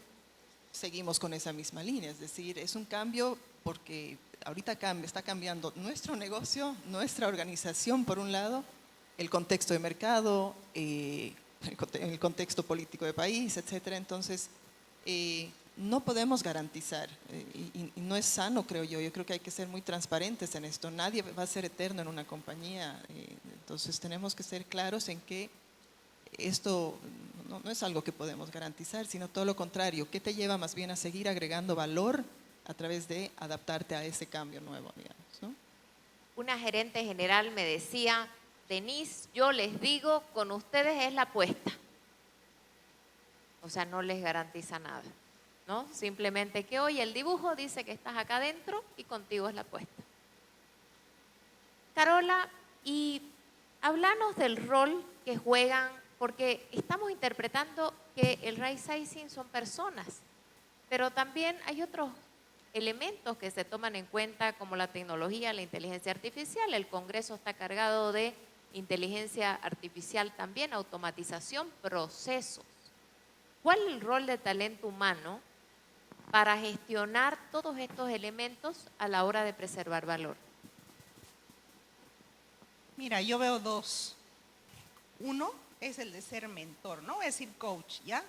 seguimos con esa misma línea, es decir, es un cambio porque ahorita está cambiando nuestro negocio, nuestra organización por un lado, el contexto de mercado, el contexto político de país, etcétera. Entonces, no podemos garantizar y no es sano, creo yo. Yo creo que hay que ser muy transparentes en esto. Nadie va a ser eterno en una compañía. Entonces, tenemos que ser claros en que esto no es algo que podemos garantizar, sino todo lo contrario. ¿Qué te lleva más bien a seguir agregando valor a través de adaptarte a ese cambio nuevo, digamos, ¿no?
Una gerente general me decía: Denise, yo les digo, con ustedes es la apuesta. O sea, no les garantiza nada. ¿no? Simplemente que hoy el dibujo dice que estás acá adentro y contigo es la apuesta. Carola, y háblanos del rol que juegan, porque estamos interpretando que el right sizing son personas, pero también hay otros elementos que se toman en cuenta como la tecnología, la inteligencia artificial. El Congreso está cargado de inteligencia artificial también, automatización, procesos. ¿Cuál es el rol de talento humano para gestionar todos estos elementos a la hora de preservar valor?
Mira, yo veo dos. Uno es el de ser mentor, no voy a decir coach, ¿ya?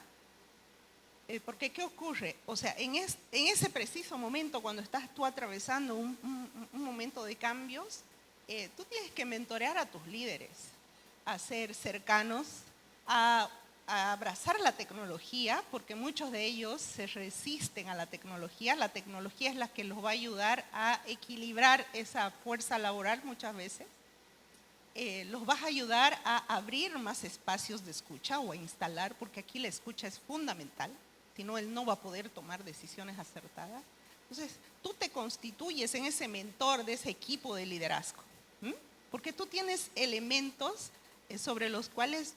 Porque ¿qué ocurre? O sea, en ese preciso momento, cuando estás tú atravesando un momento de cambios, tú tienes que mentorear a tus líderes, a ser cercanos, a abrazar la tecnología, porque muchos de ellos se resisten a la tecnología. La tecnología es la que los va a ayudar a equilibrar esa fuerza laboral muchas veces. Los vas a ayudar a abrir más espacios de escucha o a instalar, porque aquí la escucha es fundamental, si no, él no va a poder tomar decisiones acertadas. Entonces, tú te constituyes en ese mentor de ese equipo de liderazgo, porque tú tienes elementos sobre los cuales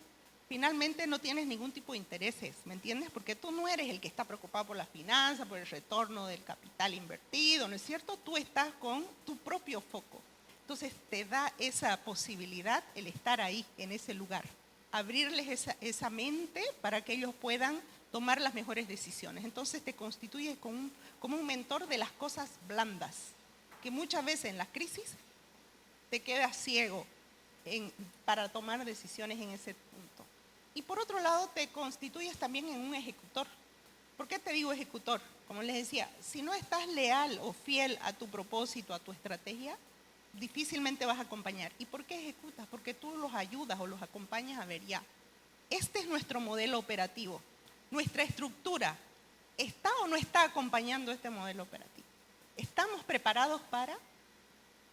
finalmente no tienes ningún tipo de intereses, ¿me entiendes? Porque tú no eres el que está preocupado por las finanzas, por el retorno del capital invertido, ¿no es cierto? Tú estás con tu propio foco. Entonces te da esa posibilidad el estar ahí, en ese lugar, abrirles esa mente para que ellos puedan tomar las mejores decisiones. Entonces te constituye como un mentor de las cosas blandas, que muchas veces en las crisis te quedas ciego para tomar decisiones en ese punto. Y por otro lado te constituyes también en un ejecutor. ¿Por qué te digo ejecutor? Como les decía, si no estás leal o fiel a tu propósito, a tu estrategia, difícilmente vas a acompañar. ¿Y por qué ejecutas? Porque tú los ayudas o los acompañas a ver ya. Este es nuestro modelo operativo. Nuestra estructura, ¿está o no está acompañando este modelo operativo? ¿Estamos preparados para?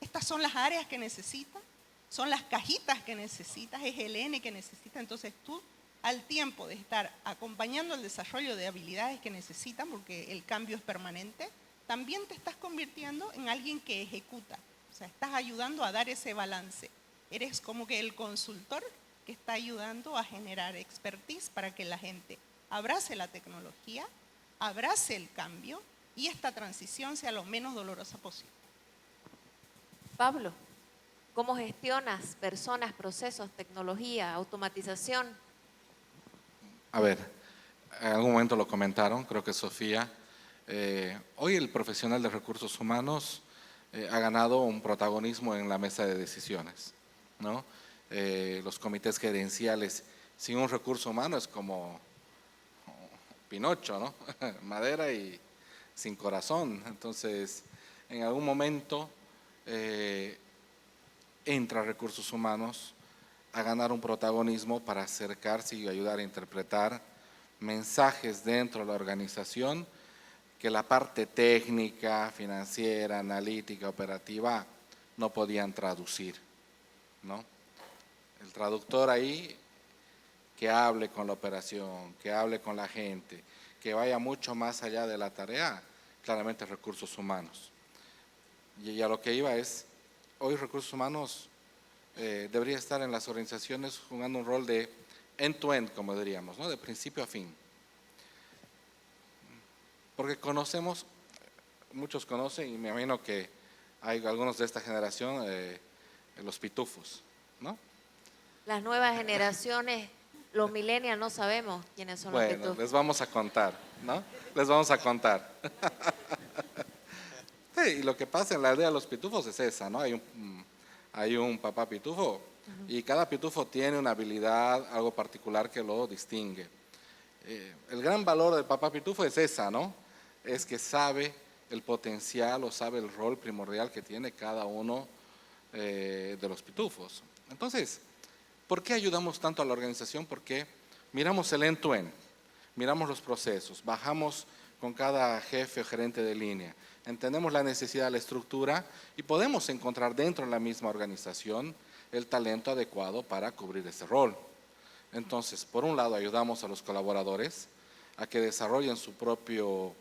Estas son las áreas que necesitas, son las cajitas que necesitas, es el N que necesitas. Entonces tú, al tiempo de estar acompañando el desarrollo de habilidades que necesitan, porque el cambio es permanente, también te estás convirtiendo en alguien que ejecuta. O sea, estás ayudando a dar ese balance. Eres como que el consultor que está ayudando a generar expertise para que la gente abrace la tecnología, abrace el cambio y esta transición sea lo menos dolorosa posible.
Pablo, ¿cómo gestionas personas, procesos, tecnología, automatización?
A ver, en algún momento lo comentaron, creo que Sofía. Hoy el profesional de recursos humanos ha ganado un protagonismo en la mesa de decisiones, ¿no? Los comités gerenciales sin un recurso humano es como Pinocho, ¿no? Madera y sin corazón. Entonces, en algún momento entra recursos humanos a ganar un protagonismo para acercarse y ayudar a interpretar mensajes dentro de la organización que la parte técnica, financiera, analítica, operativa no podían traducir, ¿no? El traductor ahí que hable con la operación, que hable con la gente, que vaya mucho más allá de la tarea, claramente recursos humanos. Y a lo que iba es, hoy recursos humanos debería estar en las organizaciones jugando un rol de end-to-end, como diríamos, ¿no? De principio a fin. Porque conocemos, muchos conocen, y me imagino que hay algunos de esta generación, los pitufos, ¿no?
Las nuevas generaciones, los millennials, no sabemos quiénes son los
Bueno,
pitufos.
les vamos a contar, ¿no? Les vamos a contar. Sí, y lo que pasa en la aldea de los pitufos es esa, ¿no? Hay un papá pitufo y cada pitufo tiene una habilidad, algo particular que lo distingue. El gran valor del papá pitufo es esa, ¿no? Es que sabe el potencial o sabe el rol primordial que tiene cada uno de los pitufos. Entonces, ¿por qué ayudamos tanto a la organización? Porque miramos el end-to-end, miramos los procesos, bajamos con cada jefe o gerente de línea, entendemos la necesidad de la estructura y podemos encontrar dentro de la misma organización el talento adecuado para cubrir ese rol. Entonces, por un lado, ayudamos a los colaboradores a que desarrollen su propio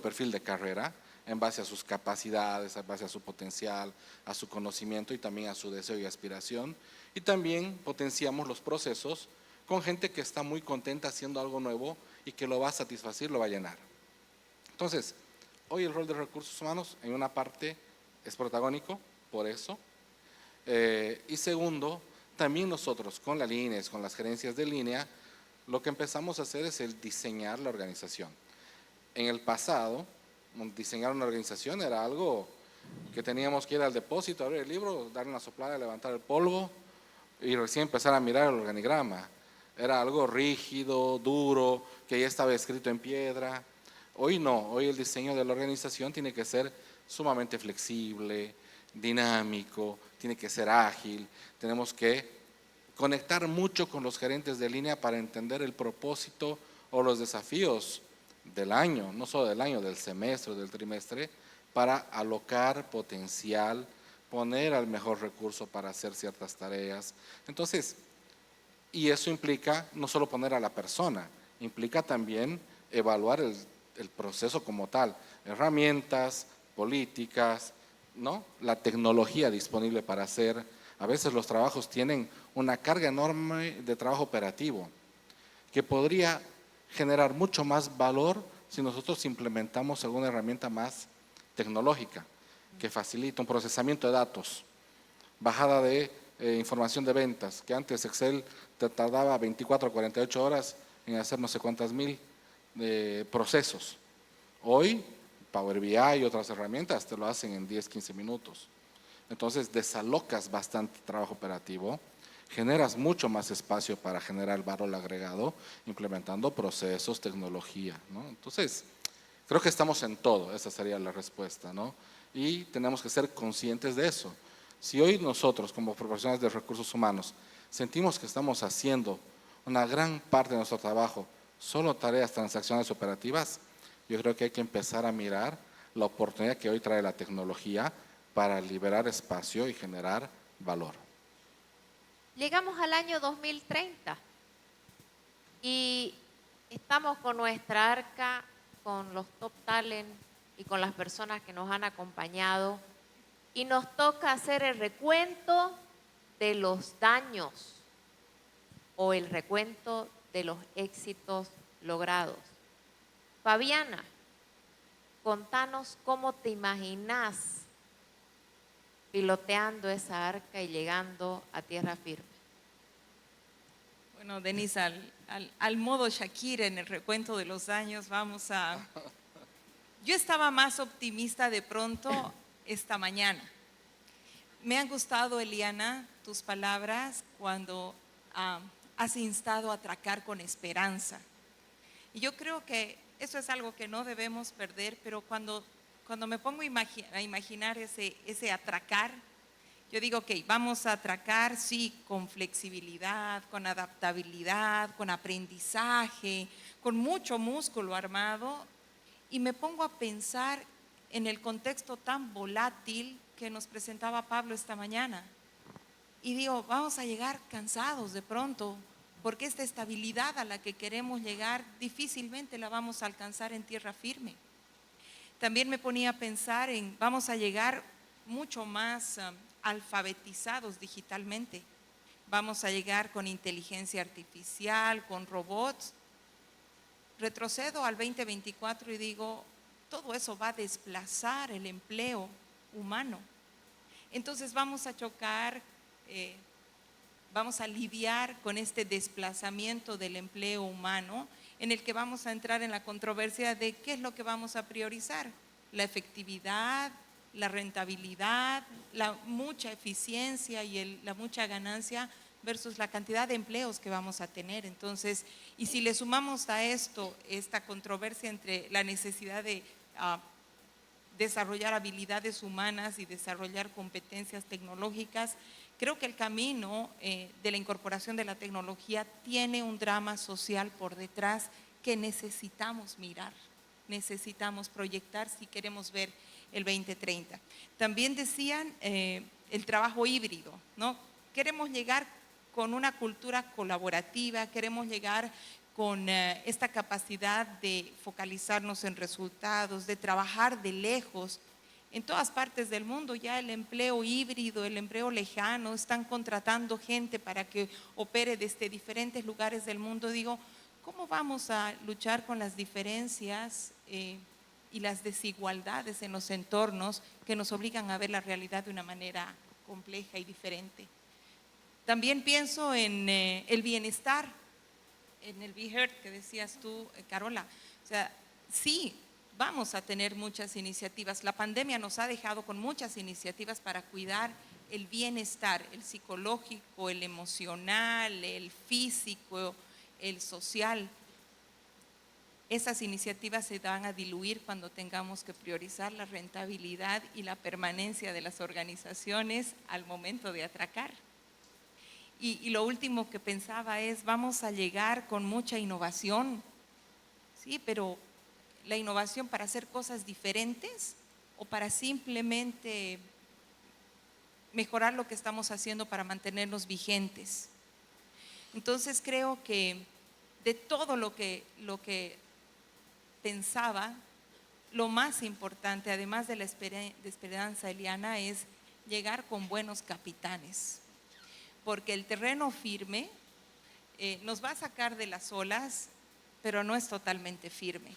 perfil de carrera en base a sus capacidades, en base a su potencial, a su conocimiento y también a su deseo y aspiración. Y también potenciamos los procesos con gente que está muy contenta haciendo algo nuevo y que lo va a satisfacer, lo va a llenar. Entonces, hoy el rol de recursos humanos en una parte es protagónico, por eso. Y segundo, también nosotros con la línea, con las gerencias de línea, lo que empezamos a hacer es el diseñar la organización. En el pasado, diseñar una organización era algo que teníamos que ir al depósito, abrir el libro, darle una soplada, levantar el polvo y recién empezar a mirar el organigrama. Era algo rígido, duro, que ya estaba escrito en piedra. Hoy no, hoy el diseño de la organización tiene que ser sumamente flexible, dinámico, tiene que ser ágil, tenemos que conectar mucho con los gerentes de línea para entender el propósito o los desafíos del año, no solo del año, del semestre, del trimestre, para alocar potencial, poner al mejor recurso para hacer ciertas tareas. Entonces, y eso implica no solo poner a la persona, implica también evaluar el proceso como tal, herramientas, políticas, ¿no? La tecnología disponible para hacer. A veces los trabajos tienen una carga enorme de trabajo operativo que podría generar mucho más valor si nosotros implementamos alguna herramienta más tecnológica que facilite un procesamiento de datos, bajada de información de ventas, que antes Excel te tardaba 24 o 48 horas en hacer no sé cuántas mil procesos. Hoy Power BI y otras herramientas te lo hacen en 10, 15 minutos. Entonces desalocas bastante trabajo operativo, generas mucho más espacio para generar valor agregado, implementando procesos, tecnología, ¿no? Entonces, creo que estamos en todo, esa sería la respuesta, ¿no? Y tenemos que ser conscientes de eso. Si hoy nosotros, como profesionales de recursos humanos, sentimos que estamos haciendo una gran parte de nuestro trabajo solo tareas transaccionales operativas, yo creo que hay que empezar a mirar la oportunidad que hoy trae la tecnología para liberar espacio y generar valor.
Llegamos al año 2030 y estamos con nuestra arca, con los top talent y con las personas que nos han acompañado y nos toca hacer el recuento de los daños o el recuento de los éxitos logrados. Fabiana, contanos cómo te imaginas piloteando esa arca y llegando a tierra firme.
Bueno, Denise, al modo Shakira en el recuento de los años, Yo estaba más optimista de pronto esta mañana. Me han gustado, Eliana, tus palabras cuando has instado a atracar con esperanza. Y yo creo que eso es algo que no debemos perder, pero cuando me pongo a imaginar ese atracar, yo digo, ok, vamos a atracar, sí, con flexibilidad, con adaptabilidad, con aprendizaje, con mucho músculo armado, y me pongo a pensar en el contexto tan volátil que nos presentaba Pablo esta mañana. Y digo, vamos a llegar cansados de pronto, porque esta estabilidad a la que queremos llegar difícilmente la vamos a alcanzar en tierra firme. También me ponía a pensar vamos a llegar mucho más alfabetizados digitalmente. Vamos a llegar con inteligencia artificial, con robots. Retrocedo al 2024 y digo, todo eso va a desplazar el empleo humano. Entonces vamos a chocar, vamos a lidiar con este desplazamiento del empleo humano, en el que vamos a entrar en la controversia de qué es lo que vamos a priorizar: la efectividad, la rentabilidad, la mucha eficiencia y la mucha ganancia versus la cantidad de empleos que vamos a tener. Entonces, y si le sumamos a esto esta controversia entre la necesidad de desarrollar habilidades humanas y desarrollar competencias tecnológicas, creo que el camino de la incorporación de la tecnología tiene un drama social por detrás que necesitamos mirar, necesitamos proyectar si queremos ver el 2030. También decían el trabajo híbrido, ¿no? Queremos llegar con una cultura colaborativa, queremos llegar con esta capacidad de focalizarnos en resultados, de trabajar de lejos. En todas partes del mundo ya el empleo híbrido, el empleo lejano, están contratando gente para que opere desde diferentes lugares del mundo. Digo, ¿cómo vamos a luchar con las diferencias y las desigualdades en los entornos que nos obligan a ver la realidad de una manera compleja y diferente? También pienso en el bienestar, en el Be Heard que decías tú, Carola. O sea, sí, vamos a tener muchas iniciativas. La pandemia nos ha dejado con muchas iniciativas para cuidar el bienestar, el psicológico, el emocional, el físico, el social. Esas iniciativas se van a diluir cuando tengamos que priorizar la rentabilidad y la permanencia de las organizaciones al momento de atracar. Y lo último que pensaba es, vamos a llegar con mucha innovación, sí, pero la innovación para hacer cosas diferentes o para simplemente mejorar lo que estamos haciendo para mantenernos vigentes. Entonces creo que de todo lo que pensaba, lo más importante, además de la esperanza, Eliana, es llegar con buenos capitanes, porque el terreno firme nos va a sacar de las olas, pero no es totalmente firme.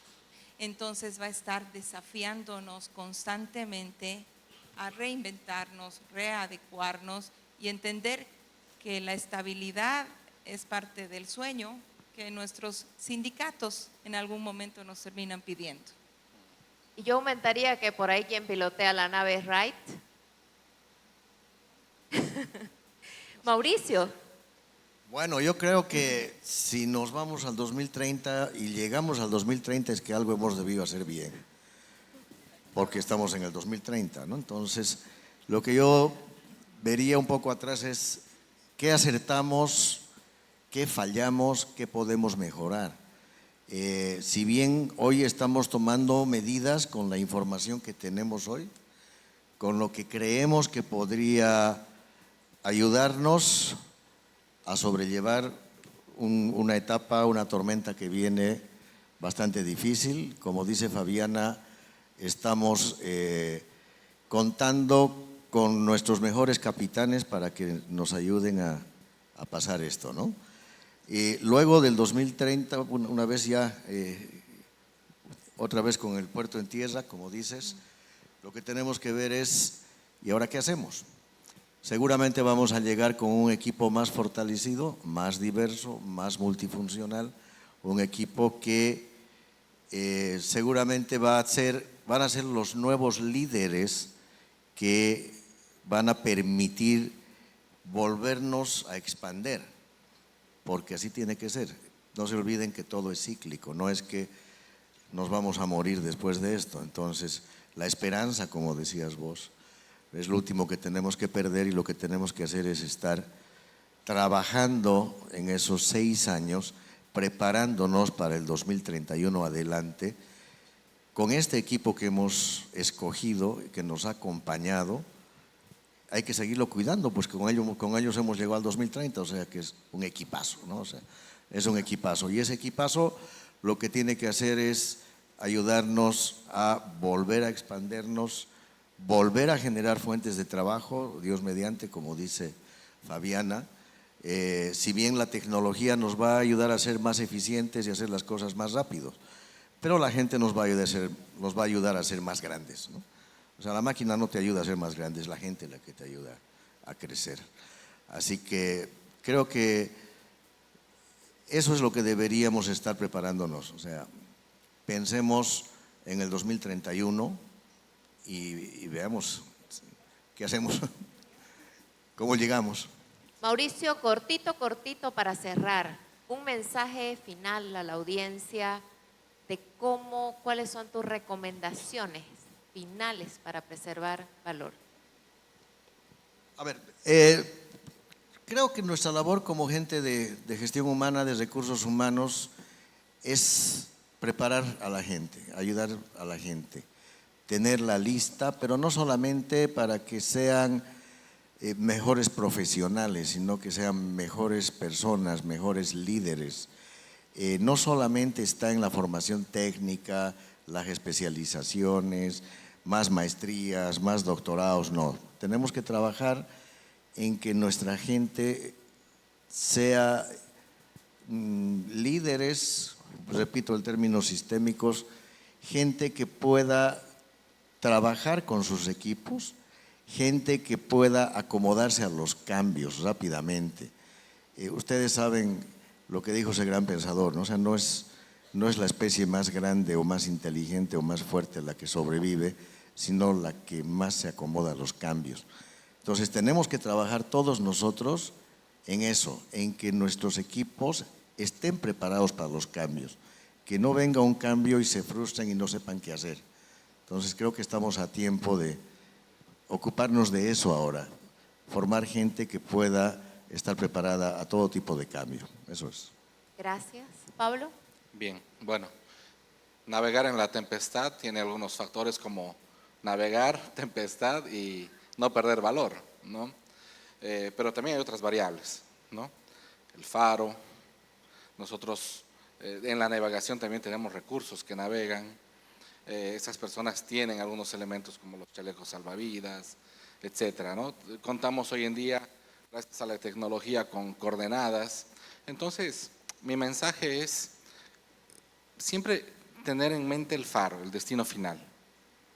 Entonces va a estar desafiándonos constantemente a reinventarnos, readecuarnos y entender que la estabilidad es parte del sueño que nuestros sindicatos en algún momento nos terminan pidiendo.
Y yo aumentaría que por ahí quien pilotea la nave es Wright. Mauricio.
Bueno, yo creo que si nos vamos al 2030 y llegamos al 2030 es que algo hemos debido hacer bien, porque estamos en el 2030, ¿no? Entonces, lo que yo vería un poco atrás es qué acertamos, qué fallamos, qué podemos mejorar. Si bien hoy estamos tomando medidas con la información que tenemos hoy, con lo que creemos que podría ayudarnos a sobrellevar una etapa, una tormenta que viene bastante difícil. Como dice Fabiana, estamos contando con nuestros mejores capitanes para que nos ayuden a pasar esto, ¿no? Luego del 2030, una vez ya, otra vez con el puerto en tierra, como dices, lo que tenemos que ver es, ¿y ahora qué hacemos? Seguramente vamos a llegar con un equipo más fortalecido, más diverso, más multifuncional, un equipo que seguramente van a ser los nuevos líderes que van a permitir volvernos a expandir, porque así tiene que ser. No se olviden que todo es cíclico, no es que nos vamos a morir después de esto. Entonces, la esperanza, como decías vos, es lo último que tenemos que perder, y lo que tenemos que hacer es estar trabajando en esos 6 años, preparándonos para el 2031 adelante, con este equipo que hemos escogido, que nos ha acompañado. Hay que seguirlo cuidando, pues con ellos hemos llegado al 2030, o sea que es un equipazo, ¿no? O sea, es un equipazo, y ese equipazo lo que tiene que hacer es ayudarnos a volver a expandirnos, volver a generar fuentes de trabajo, Dios mediante, como dice Fabiana. Si bien la tecnología nos va a ayudar a ser más eficientes y a hacer las cosas más rápidos, pero la gente nos va a ayudar a ser más grandes, ¿no? O sea, la máquina no te ayuda a ser más grande, es la gente la que te ayuda a crecer. Así que creo que eso es lo que deberíamos estar preparándonos. O sea, pensemos en el 2031 y veamos qué hacemos, cómo llegamos.
Mauricio, cortito para cerrar, un mensaje final a la audiencia de cuáles son tus recomendaciones finales para preservar valor.
A ver, creo que nuestra labor como gente de gestión humana, de recursos humanos, es preparar a la gente, ayudar a la gente, tenerla lista, pero no solamente para que sean mejores profesionales, sino que sean mejores personas, mejores líderes. no solamente está en la formación técnica, las especializaciones, más maestrías, más doctorados, no. Tenemos que trabajar en que nuestra gente sea líderes, repito el término sistémicos, gente que pueda trabajar con sus equipos, gente que pueda acomodarse a los cambios rápidamente. Ustedes saben lo que dijo ese gran pensador, ¿no? O sea, no es la especie más grande o más inteligente o más fuerte la que sobrevive, sino la que más se acomoda a los cambios. Entonces tenemos que trabajar todos nosotros en eso, en que nuestros equipos estén preparados para los cambios, que no venga un cambio y se frustren y no sepan qué hacer. Entonces creo que estamos a tiempo de ocuparnos de eso ahora, formar gente que pueda estar preparada a todo tipo de cambio. Eso es.
Gracias. Pablo.
Bien, bueno, navegar en la tempestad tiene algunos factores como navegar, tempestad y no perder valor, ¿no? Pero también hay otras variables, ¿no? El faro, nosotros en la navegación también tenemos recursos que navegan, esas personas tienen algunos elementos como los chalecos salvavidas, etcétera, ¿no? Contamos hoy en día, gracias a la tecnología, con coordenadas. Entonces, mi mensaje es siempre tener en mente el faro, el destino final,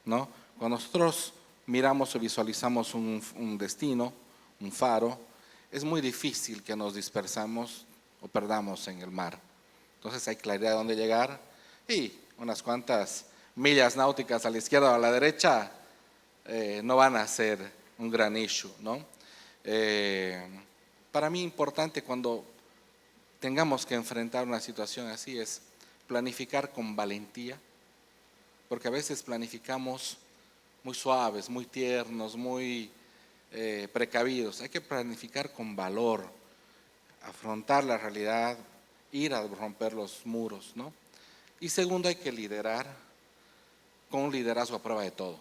¿no? Cuando nosotros miramos o visualizamos un destino, un faro, es muy difícil que nos dispersamos o perdamos en el mar. Entonces hay claridad de dónde llegar y unas cuantas millas náuticas a la izquierda o a la derecha no van a ser un gran issue, ¿no? Para mí importante cuando tengamos que enfrentar una situación así es planificar con valentía, porque a veces planificamos muy suaves, muy tiernos, muy precavidos. Hay que planificar con valor, afrontar la realidad, ir a romper los muros, ¿no? Y segundo, hay que liderar con un liderazgo a prueba de todo.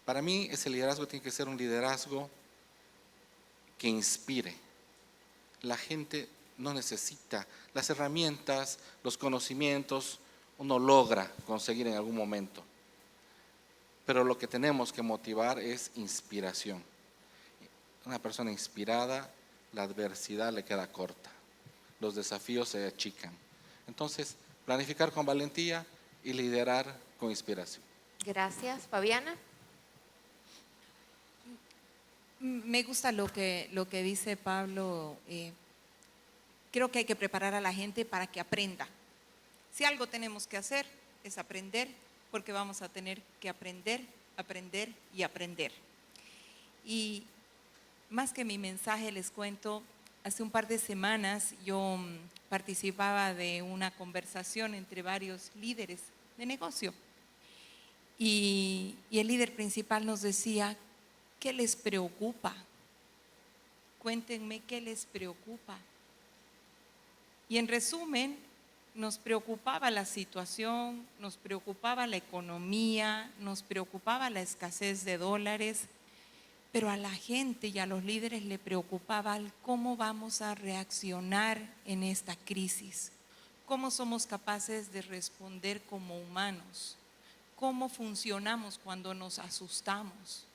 Para mí ese liderazgo tiene que ser un liderazgo que inspire. La gente no necesita las herramientas, los conocimientos, uno logra conseguir en algún momento. Pero lo que tenemos que motivar es inspiración. Una persona inspirada, la adversidad le queda corta, los desafíos se achican. Entonces, planificar con valentía y liderar con inspiración.
Gracias. Fabiana.
Me gusta lo que dice Pablo. Creo que hay que preparar a la gente para que aprenda. Si algo tenemos que hacer es aprender, porque vamos a tener que aprender, aprender y aprender. Y más que mi mensaje, les cuento, hace un par de semanas yo participaba de una conversación entre varios líderes de negocio. Y el líder principal nos decía, ¿qué les preocupa? Cuéntenme qué les preocupa. Y en resumen, nos preocupaba la situación, nos preocupaba la economía, nos preocupaba la escasez de dólares, pero a la gente y a los líderes le preocupaba el cómo vamos a reaccionar en esta crisis, cómo somos capaces de responder como humanos, cómo funcionamos cuando nos asustamos.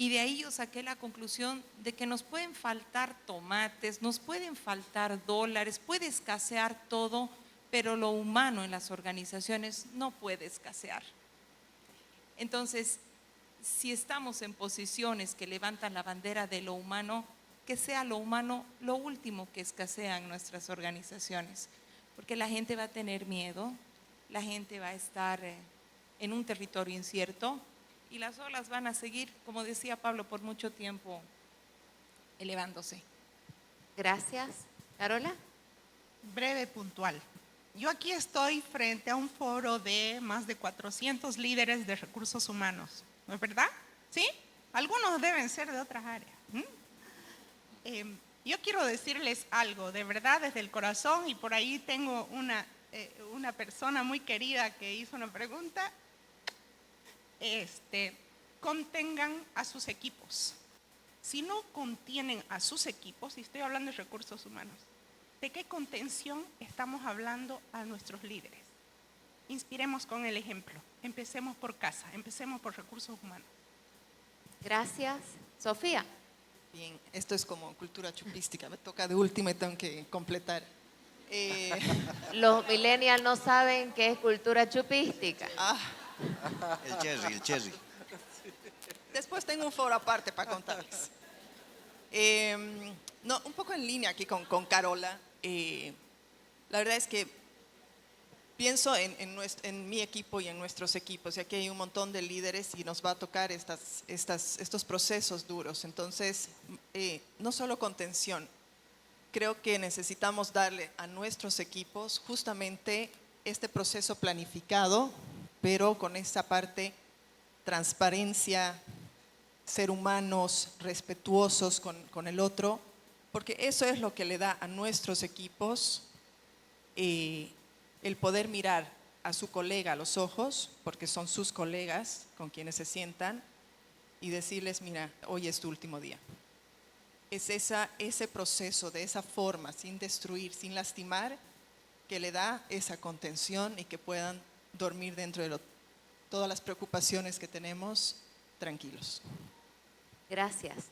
Y de ahí yo saqué la conclusión de que nos pueden faltar tomates, nos pueden faltar dólares, puede escasear todo, pero lo humano en las organizaciones no puede escasear. Entonces, si estamos en posiciones que levantan la bandera de lo humano, que sea lo humano lo último que escasea en nuestras organizaciones, porque la gente va a tener miedo, la gente va a estar en un territorio incierto, y las olas van a seguir, como decía Pablo, por mucho tiempo elevándose.
Gracias. Carola.
Breve, puntual. Yo aquí estoy frente a un foro de más de 400 líderes de recursos humanos, ¿no es verdad? ¿Sí? Algunos deben ser de otras áreas. Yo quiero decirles algo, de verdad, desde el corazón, y por ahí tengo una persona muy querida que hizo una pregunta. Contengan a sus equipos. Si no contienen a sus equipos, y estoy hablando de recursos humanos, ¿De qué contención estamos hablando a nuestros líderes? Inspiremos con el ejemplo. Empecemos por casa, empecemos por recursos humanos.
Gracias. Sofía.
Bien, esto es como cultura chupística, me toca de último y tengo que completar.
Los millennials no saben qué es cultura chupística.
El cherry.
Después tengo un foro aparte para contarles. No, un poco en línea aquí con Carola. La verdad es que pienso en mi equipo y en nuestros equipos, y aquí hay un montón de líderes y nos va a tocar estos procesos duros. Entonces, no solo contención, creo que necesitamos darle a nuestros equipos justamente este proceso planificado, pero con esa parte transparencia, ser humanos, respetuosos con el otro, porque eso es lo que le da a nuestros equipos el poder mirar a su colega a los ojos, porque son sus colegas con quienes se sientan, y decirles, mira, hoy es tu último día. Es ese proceso, de esa forma, sin destruir, sin lastimar, que le da esa contención y que puedan dormir dentro de todas las preocupaciones que tenemos, tranquilos.
Gracias.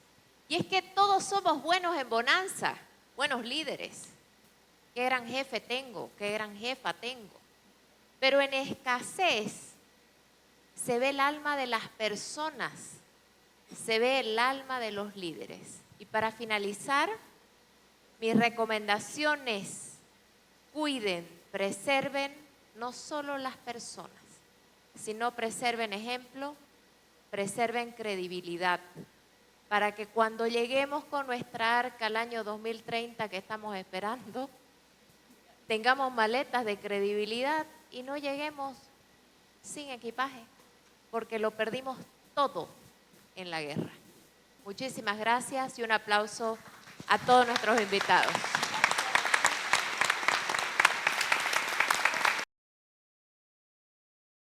Y es que todos somos buenos en bonanza, buenos líderes. Qué gran jefe tengo, qué gran jefa tengo. Pero en escasez se ve el alma de las personas, se ve el alma de los líderes. Y para finalizar, mi recomendación es: cuiden, preserven no solo las personas, sino preserven ejemplo, preserven credibilidad, para que cuando lleguemos con nuestra arca al año 2030 que estamos esperando, tengamos maletas de credibilidad y no lleguemos sin equipaje, porque lo perdimos todo en la guerra. Muchísimas gracias y un aplauso a todos nuestros invitados.